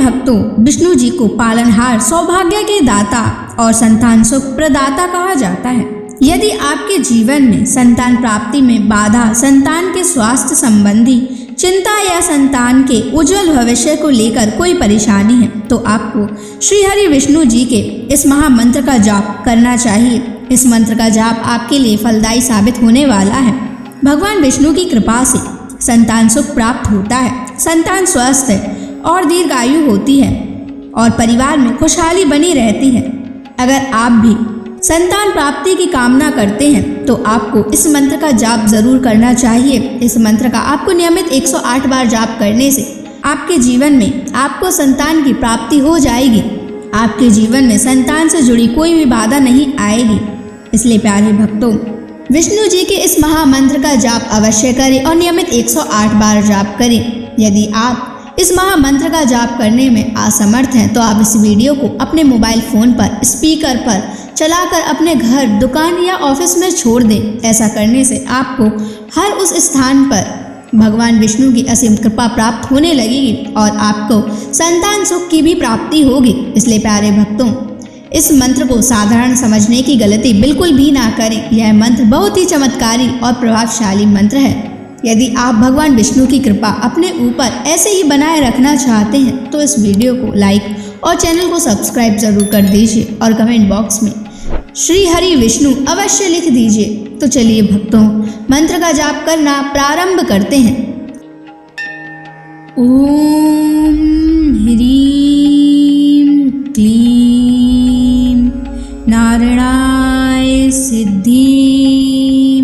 भक्तों, विष्णु जी को पालनहार, सौभाग्य के दाता और संतान सुख प्रदाता कहा जाता है। यदि आपके जीवन में संतान प्राप्ति में बाधा, संतान के स्वास्थ्य संबंधी चिंता या संतान के उज्जवल भविष्य को लेकर कोई परेशानी है, तो आपको श्री हरि विष्णु जी के इस महामंत्र का जाप करना चाहिए। इस मंत्र का जाप आपके लिए फलदायी साबित होने वाला है। भगवान विष्णु की कृपा से संतान सुख प्राप्त होता है, संतान स्वस्थ है और दीर्घायु होती है और परिवार में खुशहाली बनी रहती है। अगर आप भी संतान प्राप्ति की कामना करते हैं तो आपको इस मंत्र का जाप जरूर करना चाहिए। इस मंत्र का आपको नियमित 108 बार जाप करने से आपके जीवन में आपको संतान की प्राप्ति हो जाएगी। आपके जीवन में संतान से जुड़ी कोई भी बाधा नहीं आएगी। इसलिए प्यारे भक्तों, विष्णु जी के इस महामंत्र का जाप अवश्य करें और नियमित 108 बार जाप करें। यदि आप इस महामंत्र का जाप करने में असमर्थ हैं तो आप इस वीडियो को अपने मोबाइल फोन पर स्पीकर पर चलाकर अपने घर, दुकान या ऑफिस में छोड़ दें। ऐसा करने से आपको हर उस स्थान पर भगवान विष्णु की असीम कृपा प्राप्त होने लगेगी और आपको संतान सुख की भी प्राप्ति होगी। इसलिए प्यारे भक्तों, इस मंत्र को साधारण समझने की गलती बिल्कुल भी ना करें। यह मंत्र बहुत ही चमत्कारी और प्रभावशाली मंत्र है। यदि आप भगवान विष्णु की कृपा अपने ऊपर ऐसे ही बनाए रखना चाहते हैं तो इस वीडियो को लाइक और चैनल को सब्सक्राइब जरूर कर दीजिए और कमेंट बॉक्स में श्री हरि विष्णु अवश्य लिख दीजिए। तो चलिए भक्तों, मंत्र का जाप करना प्रारंभ करते हैं। ओम ह्रीं क्लीं नारायणाय सिद्धिं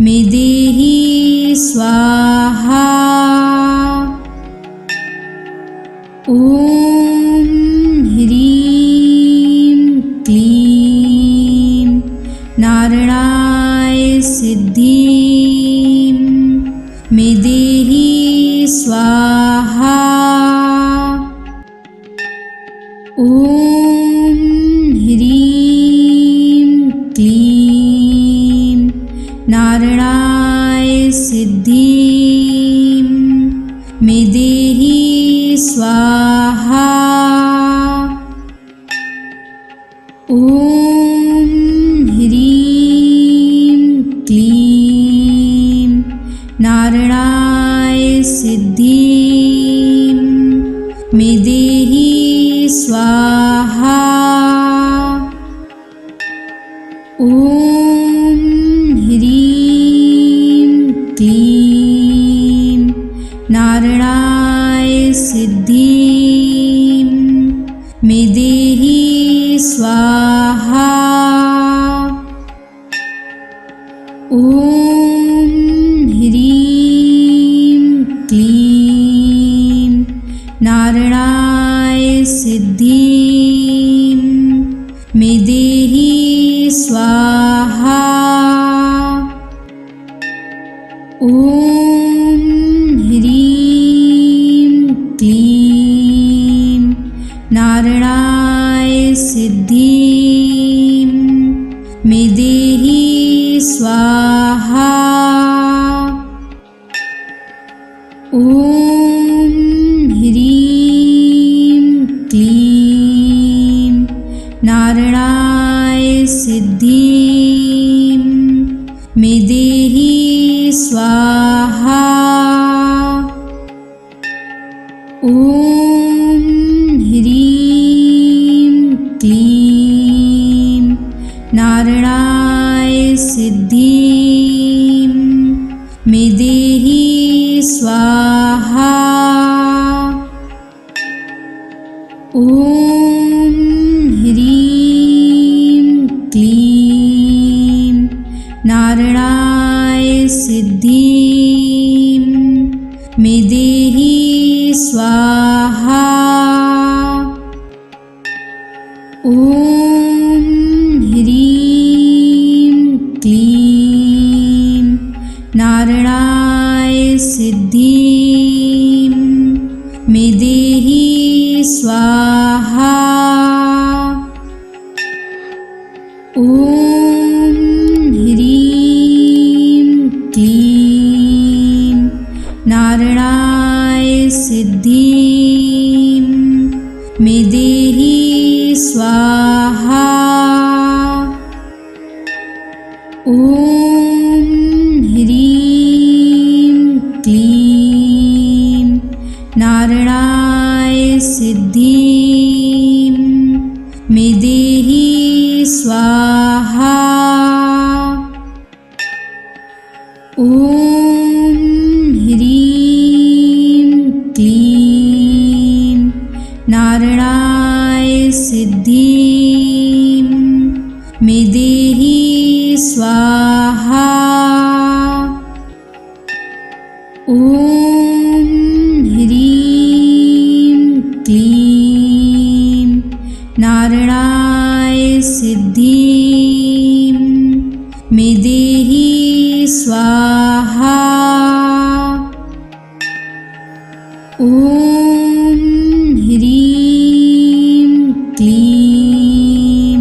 मे देहि स्वाहा। ओम ह्रीं क्लीं नारायणाय सिद्धिं मे देहि स्वाहा। ओम ह्रीं क्लीं नारायणाय सिद्धिं मे देहि स्वाहा। ओम ह्रीं क्लीं नारायणाय सिद्धिं मे देहि स्वाहा। ओम ह्रीं क्लीं नारायणाय सिद्धिं मे देहि स्वाहा। ओम ह्रीं क्लीं नारायणाय सिद्धिं मे देहि स्वाहा। ओम ह्रीं क्लीं नारायणाय सिद्धिं मे देहि स्वाहा। ओम ह्रीं क्लीं नारायणाय सिद्धिं मे देहि स्वाहा। ओम ह्रीं क्लीं नारायणाय सिद्धिं मे देहि स्वाहा। ओम ह्रीं क्लीं नारायणाय सिद्धिं मे देहि स्वाहा। ओम ह्रीं क्लीं नारायणाय सिद्धिं मे देहि स्वाहा। ओम ह्रीं क्लीं नारायणाय सिद्धिं स्वाहा। ॐ ह्रीं क्लीं नारायणाय सिद्धिं मे देहि स्वाहा। ॐ ह्रीं क्लीं नारायणाय सिद्धिं मे देहि स्वाहा। ॐ ह्रीं क्लीं नारायणाय सिद्धिं मे देहि स्वाहा। ॐ ह्रीं क्लीं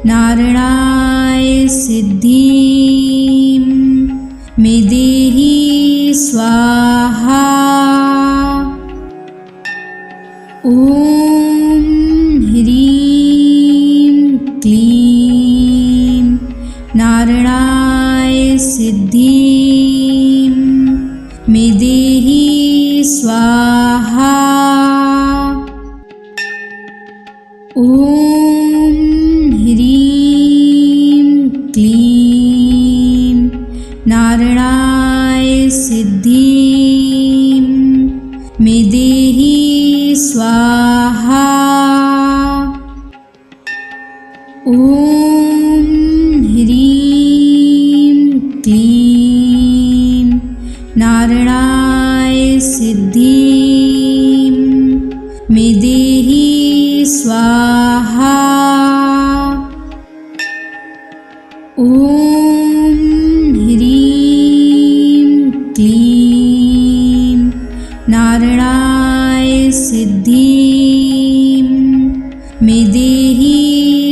नारायणाय सिद्धिं मे देहि स्वाहा। ॐ ह्रीं क्लीं नारायणाय सिद्धिं मे देहि स्वाहा। ॐ ह्रीं क्लीं नारायणाय सिद्धिं मे देहि स्वाहा। ॐ ह्रीं क्लीं नारायणाय सिद्धिं मे देहि स्वाहा। ॐ ह्रीं क्लीं नारायणाय सिद्धिं मे देहि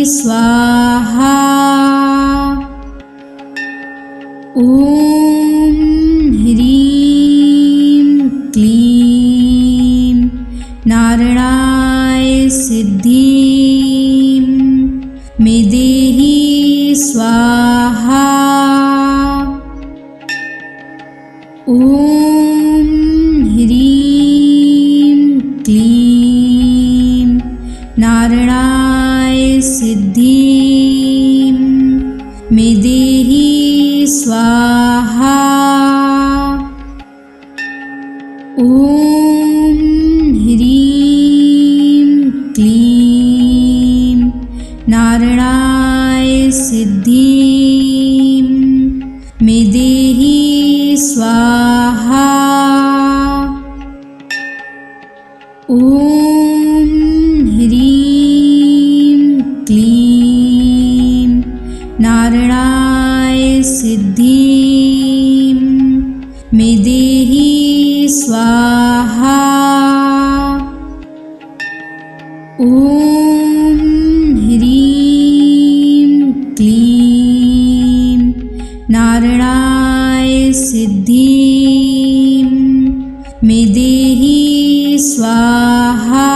स्वाहा। ॐ ह्रीं क्लीं नारायणाय सिद्धिं मे देहि स्वाहा। ॐ ह्रीं क्लीं नारायणाय सिद्धिं मे देहि स्वाहा। ॐ ह्रीं क्लीं नारायणाय सिद्धिं मे देहि स्वाहा। ॐ ह्रीं क्लीं नारायणाय सिद्धिं मे देहि स्वाहा। ॐ ह्रीं क्लीं नारायणाय सिद्धिं मे देहि स्वाहा।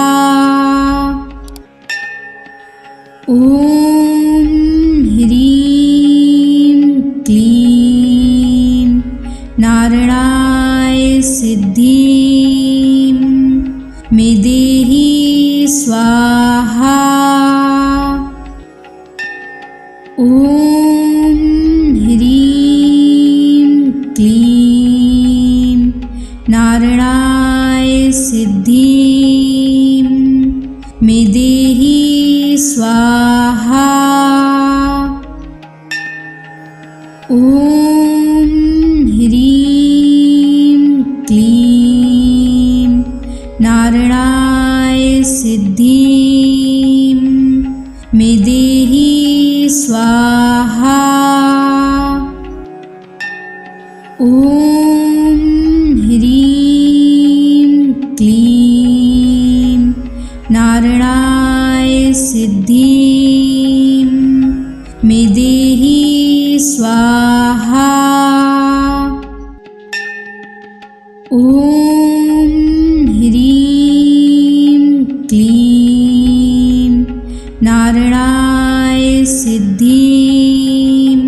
ॐ ह्रीं क्लीं नारायणाय सिद्धिं मे देहि स्वाहा। ॐ ह्रीं क्लीं नारायणाय सिद्धिं मे देहि स्वाहा। ॐ ह्रीं क्लीं नारायणाय सिद्धिं मे देहि स्वाहा। ॐ ह्रीं क्लीं नारायणाय सिद्धिं मे देहि स्वाहा। ॐ ह्रीं क्लीं नारायणाय सिद्धिं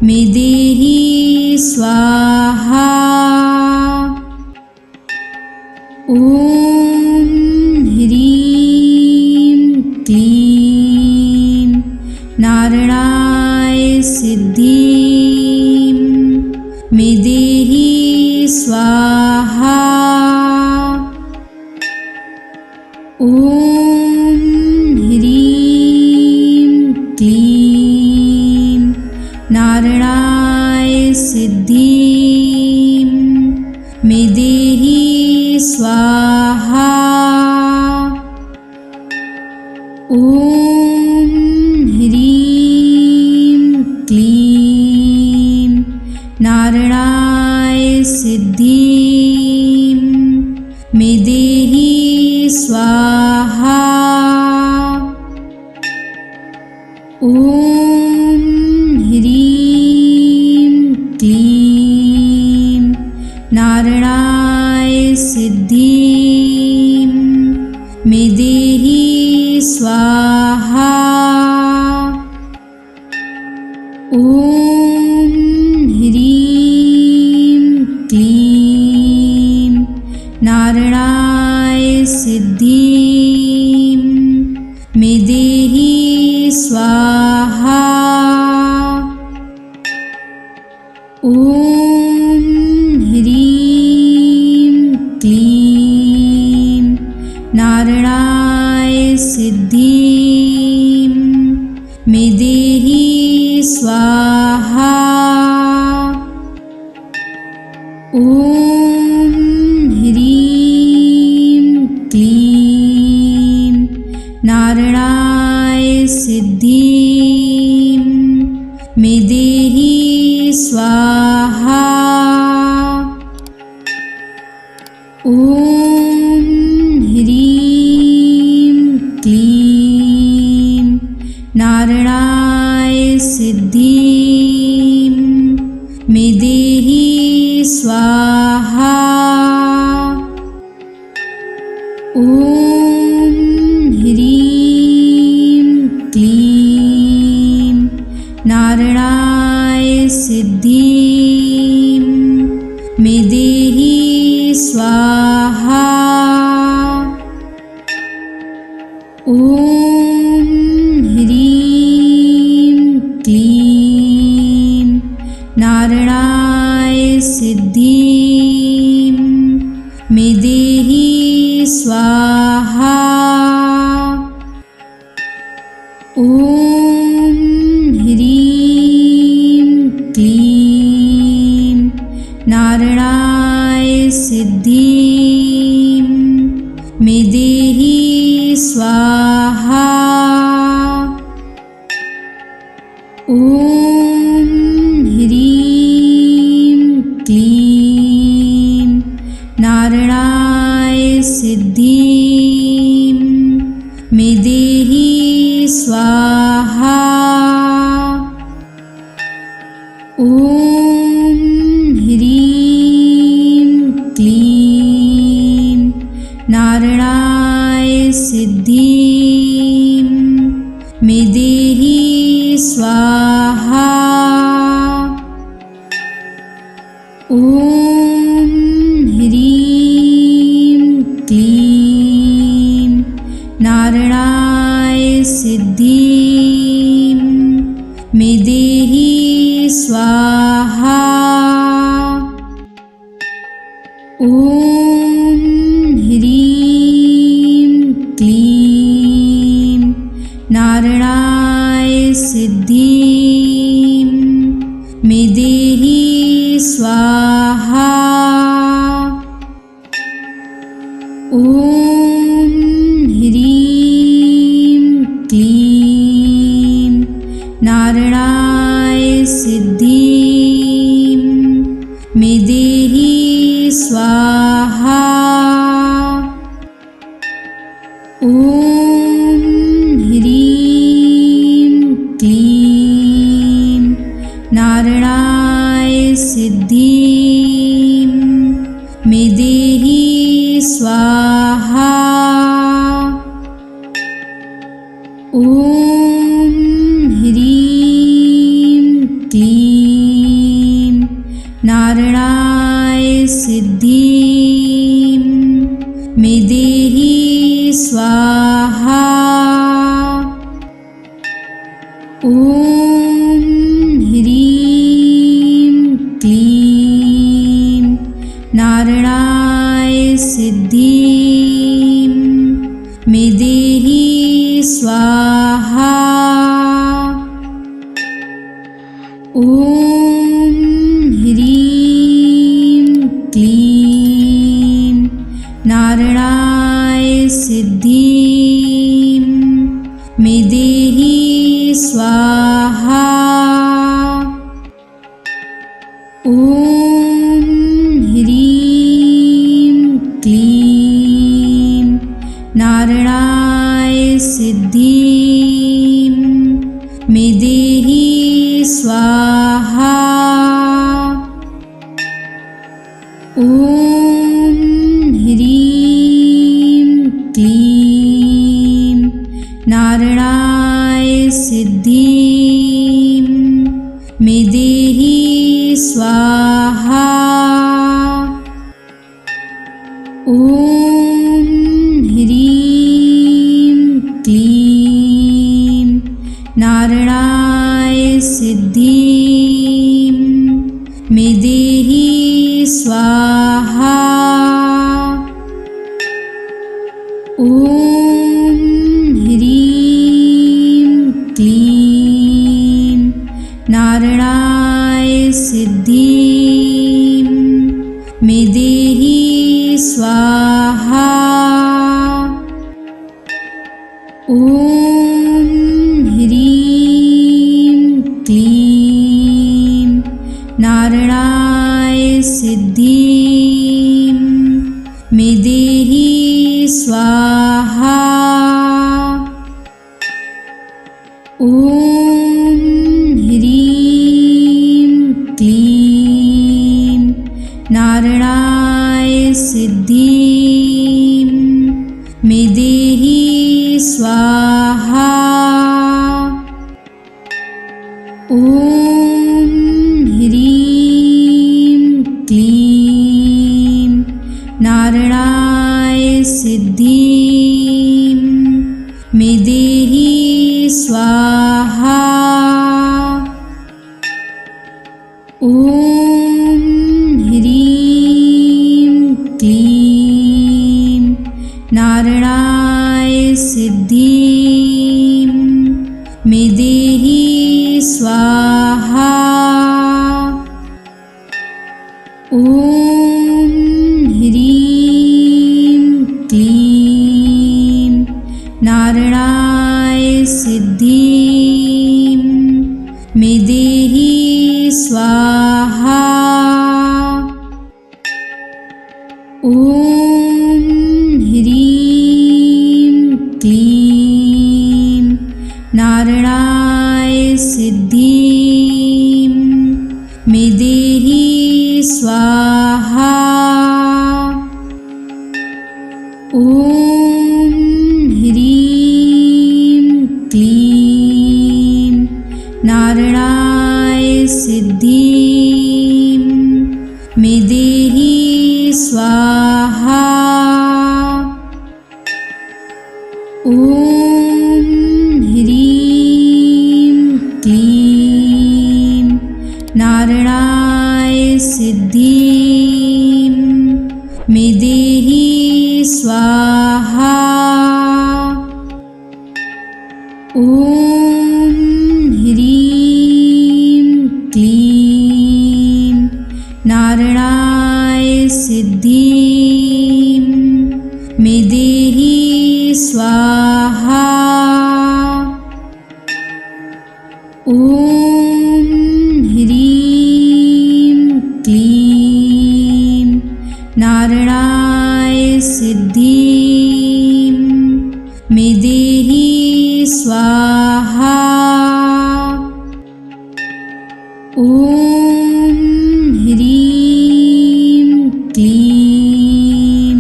मे देहि स्वाहा। ॐ ह्रीं क्लीं नारायणाय सिद्धिं मे देहि स्वाहा। ॐ ह्रीं क्लीं नारायणाय सिद्धिं मे देहि स्वाहा। ॐ ह्रीं क्लीं नारायणाय सिद्धिं मे देहि स्वाहा। ॐ ह्रीं क्लीं नारायणाय सिद्धिं मे देहि स्वाहा। ॐ ह्रीं क्लीं नारायणाय सिद्धिं मे देहि स्वाहा। ॐ ह्रीं क्लीं नारायणाय सिद्धिं मे देहि स्वाहा। ॐ ह्रीं क्लीं नारायणाय सिद्धिं मे देहि स्वाहा। ॐ ह्रीं क्लीं नारायणाय सिद्धिं मे देहि स्वाहा। ॐ ह्रीं क्लीं नारायणाय सिद्धिं मे देहि स्वाहा। ॐ ह्रीं क्लीं नारायणाय सिद्धिं मे देहि स्वाहा। ॐ ह्रीं क्लीं नारायणाय सिद्धिं मे देहि स्वाहा। ॐ ह्रीं क्लीं नारायणाय सिद्धिं मे देहि स्वाहा। ॐ ह्रीं क्लीं नारायणाय सिद्धिं मे देहि स्वाहा। ॐ ह्रीं क्लीं नारायणाय सिद्धिं मे देहि स्वाहा। ॐ ह्रीं क्लीं नारायणाय सिद्धिं मे देहि स्वाहा। ॐ ह्रीं क्लीं नारायणाय सिद्धिं मे देहि स्वाहा। ॐ ह्रीं क्लीं नारायणाय सिद्धिं मे देहि स्वाहा। ॐ नारायणाय सिद्धिं मे देहि स्वाहा। ॐ ह्रीं क्लीं नारायणाय सिद्धिं मे देहि स्वाहा। ॐ ह्रीं क्लीं नारायणाय सिद्धिं मे देहि स्वाहा। ॐ ह्रीं क्लीं नारायणाय सिद्धिं मे देहि स्वाहा। ॐ ह्रीं क्लीं नारायणाय सिद्धिं मे देहि स्वाहा। ॐ ह्रीं क्लीं नारायणाय सिद्धिं मे देहि स्वाहा। ॐ ह्रीं क्लीं नारायणाय सिद्धिं मे देहि स्वाहा। ॐ ह्रीं क्लीं नारायणाय सिद्धिं मे देहि स्वाहा। ॐ ह्रीं क्लीं नारायणाय सिद्धिं मे देहि स्वाहा। ॐ ह्रीं क्लीं नारायणाय सिद्धिं मे देहि स्वाहा। ॐ ह्रीं क्लीं नारायणाय सिद्धिं मे देहि स्वाहा। ॐ ह्रीं क्लीं नारायणाय सिद्धिं मे देहि स्वाहा। ॐ ह्रीं क्लीं नारायणाय सिद्धिं मे देहि स्वाहा। ॐ ह्रीं क्लीं नारायणाय सिद्धिं मे देहि स्वाहा। ॐ ह्रीं क्लीं नारायणाय सिद्धिं मे देहि स्वाहा। ॐ ह्रीं क्लीं नारायणाय सिद्धिं मे देहि स्वाहा। ॐ ह्रीं क्लीं नारायणाय सिद्धिं मे देहि स्वाहा। ॐ ह्रीं क्लीं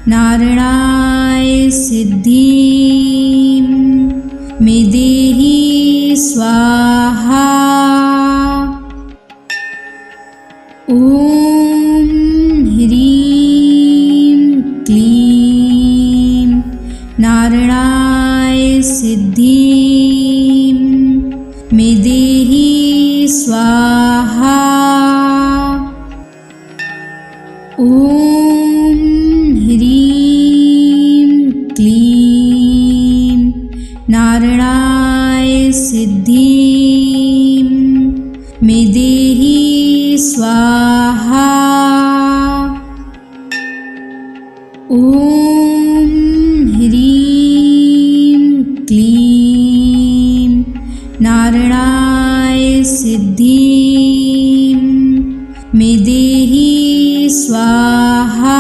नारायणाय सिद्धिं मे देहि स्वाहा। ॐ ह्रीं क्लीं नारायणाय सिद्धिं मे देहि स्वाहा। ॐ ह्रीं क्लीं नारायणाय सिद्धिं मे देहि स्वाहा। ॐ ह्रीं क्लीं नारायणाय सिद्धिं मे देहि स्वाहा।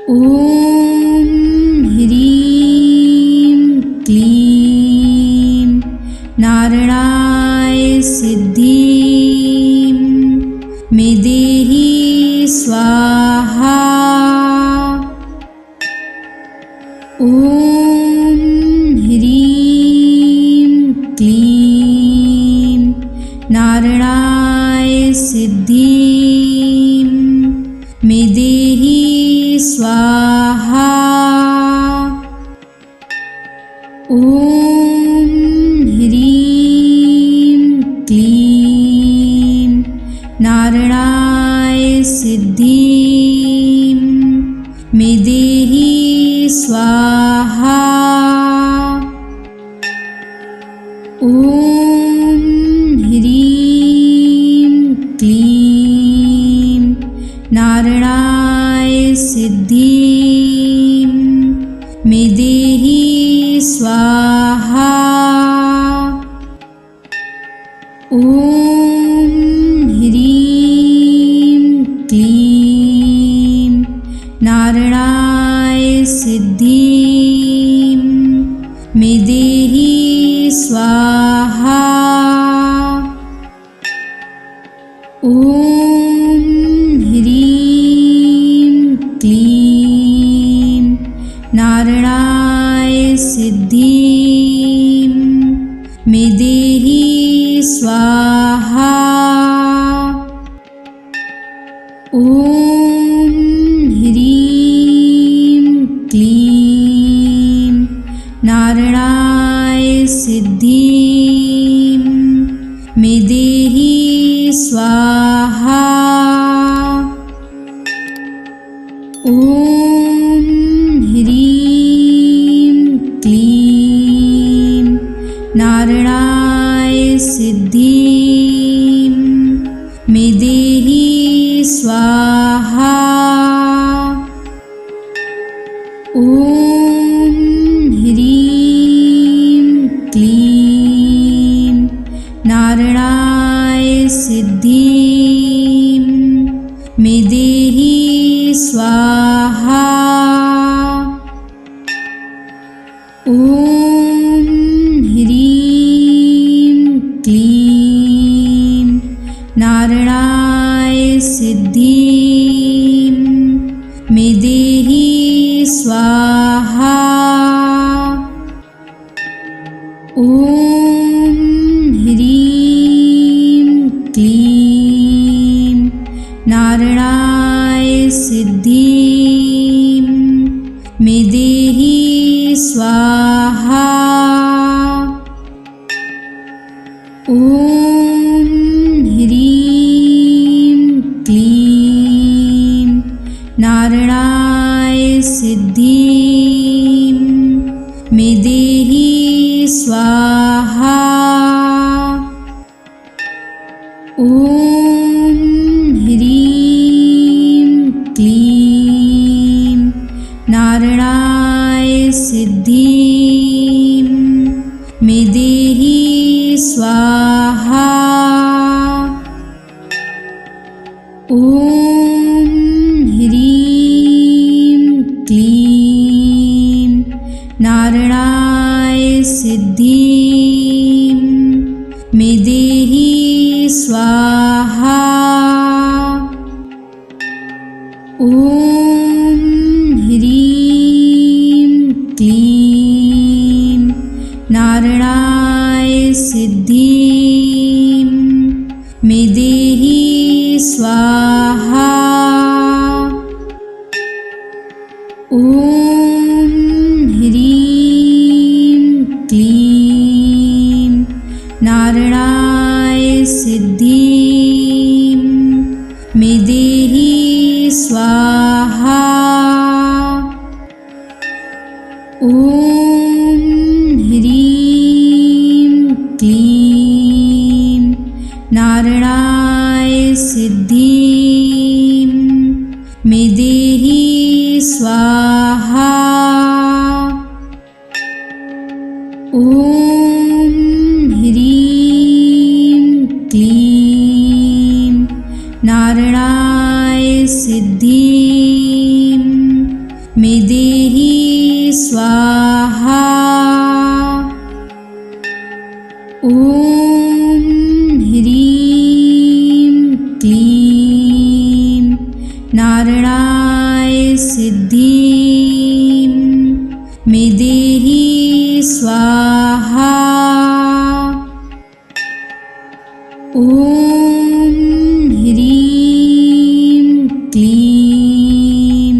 ॐ ह्रीं क्लीं नारायणाय सिद्धिं मे देहि स्वाहा। ॐ ह्रीं क्लीं नारायणाय सिद्धिं मे देहि स्वाहा। ॐ ह्रीं क्लीं नारायणाय सिद्धिं मे देहि स्वाहा। ॐ ह्रीं क्लीं नारायणाय सिद्धिं मे देहि स्वाहा। ॐ ह्रीं क्लीं नारायणाय सिद्धिं मे देहि स्वाहा। ॐ ह्रीं क्लीं नारायणाय सिद्धिं मे देहि स्वाहा। ॐ ह्रीं क्लीं नारायणाय सिद्धिं मे देहि स्वाहा। ॐ ह्रीं क्लीं नारायणाय सिद्धिं मे देहि स्वाहा। ॐ ह्रीं क्लीं नारायणाय सिद्धिं मे देहि स्वाहा। ॐ ह्रीं क्लीं नारायणाय सिद्धिं मे देहि स्वाहा। ॐ ह्रीं क्लीं नारायणाय सिद्धिं मे देहि स्वाहा। ॐ ह्रीं क्लीं नारायणाय सिद्धिं मे देहि स्वाहा। ॐ ह्रीं क्लीं नारायणाय सिद्धिं मे देहि स्वाहा। ॐ ह्रीं क्लीं नारायणाय सिद्धिं मे देहि स्वाहा। ॐ ह्रीं क्लीं नारायणाय सिद्धिं स्वाहा। ॐ ह्रीं क्लीं नारायणाय सिद्धिं मे देहि स्वाहा। ॐ ह्रीं क्लीं नारायणाय सिद्धिं मे देहि स्वाहा। ॐ ह्रीं क्लीं नारायणाय सिद्धिं मे देहि स्वाहा। ॐ ह्रीं क्लीं नारायणाय सिद्धिं मे देहि स्वाहा। ॐ ह्रीं क्लीं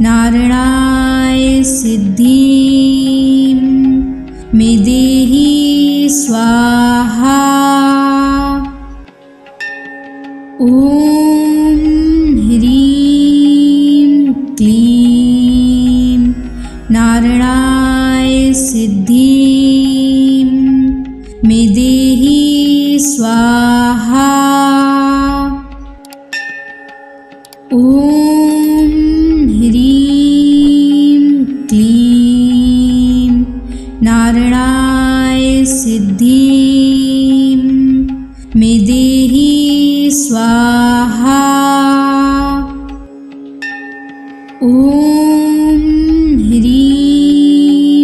नारायणाय सिद्धिं मे देहि स्वाहा। ॐ ह्रीं क्लीं नारायणाय सिद्धिं मे देहि स्वाहा। ॐ ह्रीं क्लीं नारायणाय सिद्धिं मे देहि स्वाहा। ॐ ह्रीं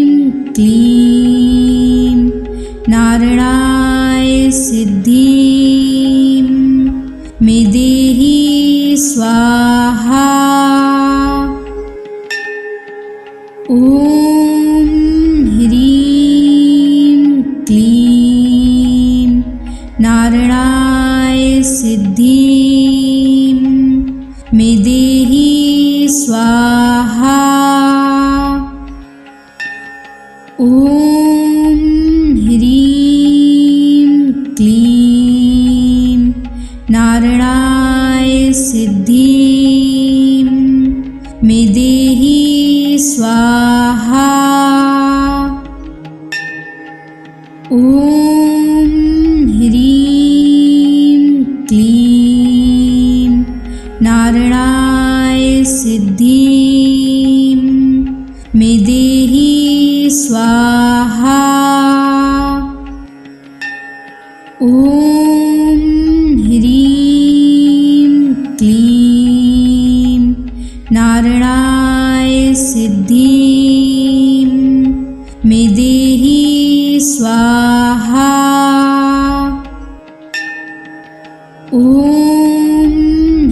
क्लीं नारायणाय सिद्धिं मे देहि स्वाहा। ॐ ह्रीं क्लीं नारायणाय सिद्धिं मे देहि स्वाहा। ॐ ह्रीं क्लीं नारायणाय सिद्धिं मे देहि स्वाहा। ॐ ह्रीं क्लीं नारायणाय सिद्धिं मे देहि स्वाहा। ॐ ह्रीं क्लीं नारायणाय सिद्धिं मे देहि स्वाहा। ॐ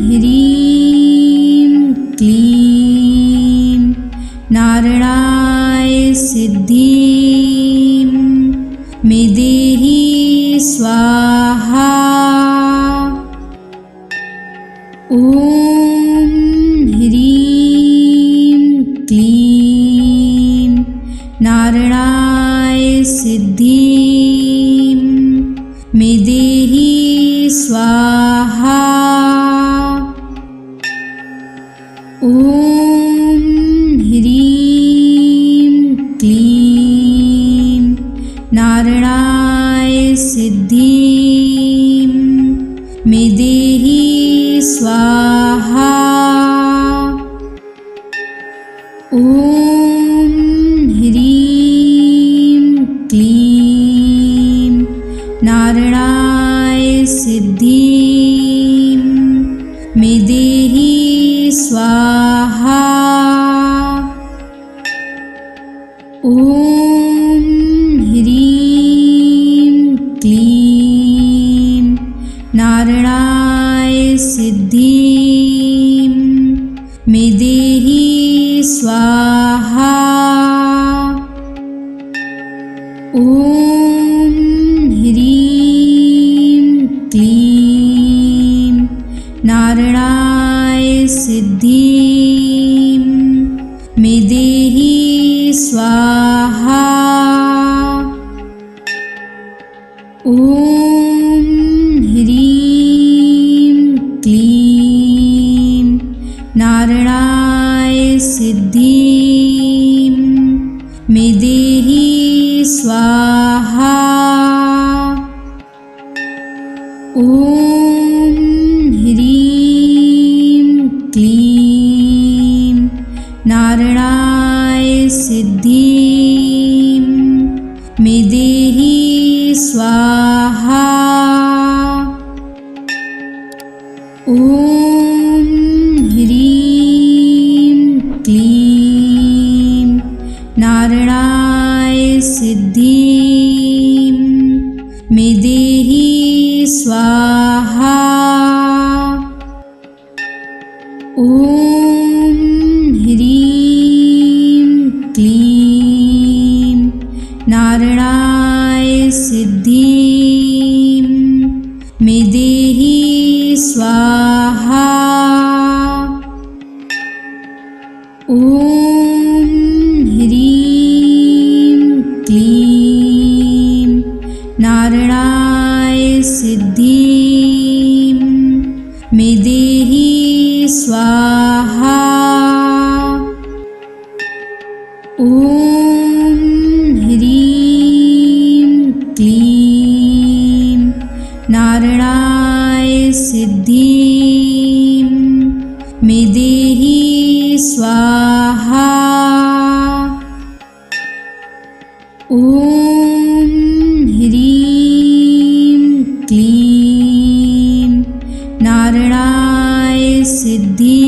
ह्रीं क्लीं नारायणाय सिद्धिं मे देहि स्वाहा। ॐ ह्रीं क्लीं नारायणाय सिद्धिं मे देहि स्वाहा। ॐ ह्रीं क्लीं नारायणाय सिद्धिं मे देहि स्वाहा। ॐ ह्रीं क्लीं नारायणाय सिद्धिं मे देहि स्वाहा। ॐ ह्रीं क्लीं नारायणाय सिद्धिं मे देहि स्वाहा। ॐ ह्रीं क्लीं ॐ ह्रीं क्लीं नारायणाय सिद्धिं मे देहि स्वाहा। ॐ ह्रीं क्लीं नारायणाय सिद्धिं मे देहि स्वाहा। ॐ ह्रीं क्लीं नारायणाय सिद्धिं मे देहि स्वाहा। ॐ ह्रीं क्लीं नारायणाय सिद्धिं मे देहि स्वाहा। ॐ ह्रीं क्लीं नारायणाय सिद्धिं मे देहि स्वाहा। ॐ ह्रीं क्लीं नारायणाय सिद्धिं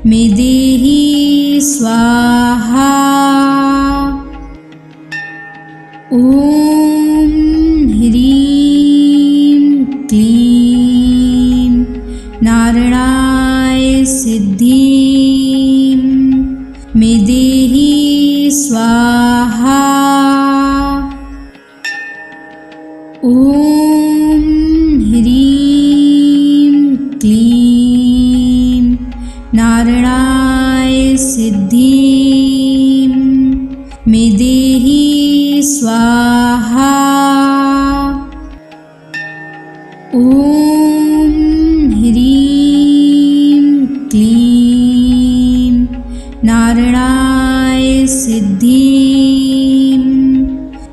मे देहि स्वाहा। ॐ ह्रीं क्लीं नारायणाय सिद्धिं मे देहि स्वाहा। ॐ ह्रीं क्लीं नारायणाय सिद्धिं मे देहि स्वाहा। ॐ ह्रीं क्लीं नारायणाय सिद्धिं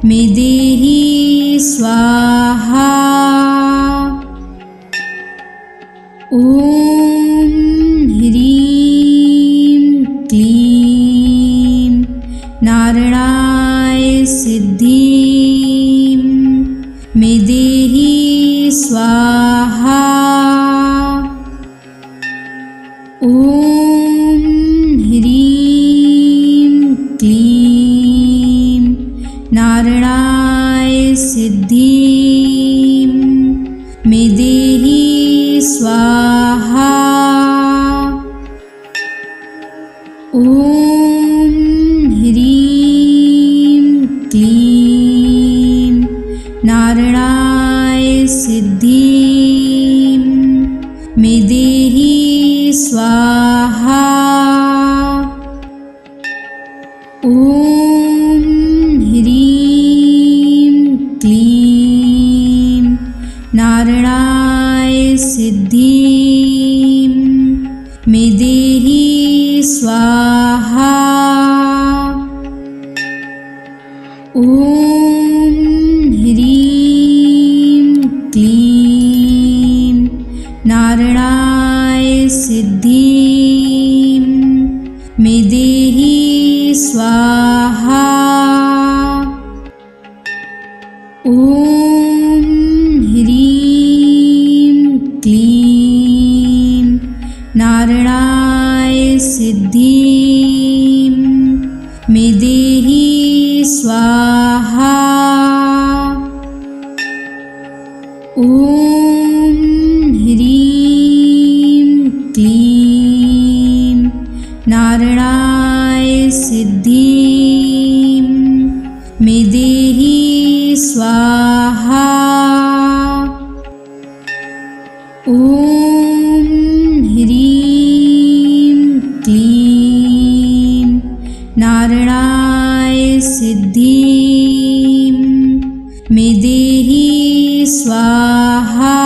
मे देहि स्वाहा। ॐ ह्रीं क्लीं नारायणाय सिद्धिं मे देहि स्वाहा। ॐ ह्रीं क्लीं नारायणाय सिद्धिं मे देहि स्वाहा। ॐ ह्रीं क्लीं नारायणाय सिद्धिं मे देहि स्वाहा। ॐ ह्रीं क्लीं नारायणाय सिद्धिं मे देहि स्वाहा। ॐ ह्रीं क्लीं नारायणाय सिद्धिं मे देहि स्वाहा। ॐ ह्रीं क्लीं नारायणाय सिद्धिं मे देहि स्वाहा। ॐ ह्रीं क्लीं नारायणाय सिद्धिं मे देहि स्वाहा। ॐ ह्रीं क्लीं नारायणाय सिद्धिं मे देहि स्वाहा।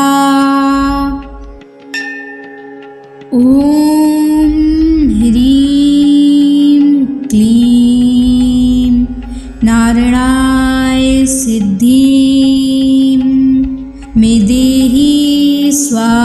ॐ ह्रीं क्लीं नारायणाय सिद्धिं स्वाहा।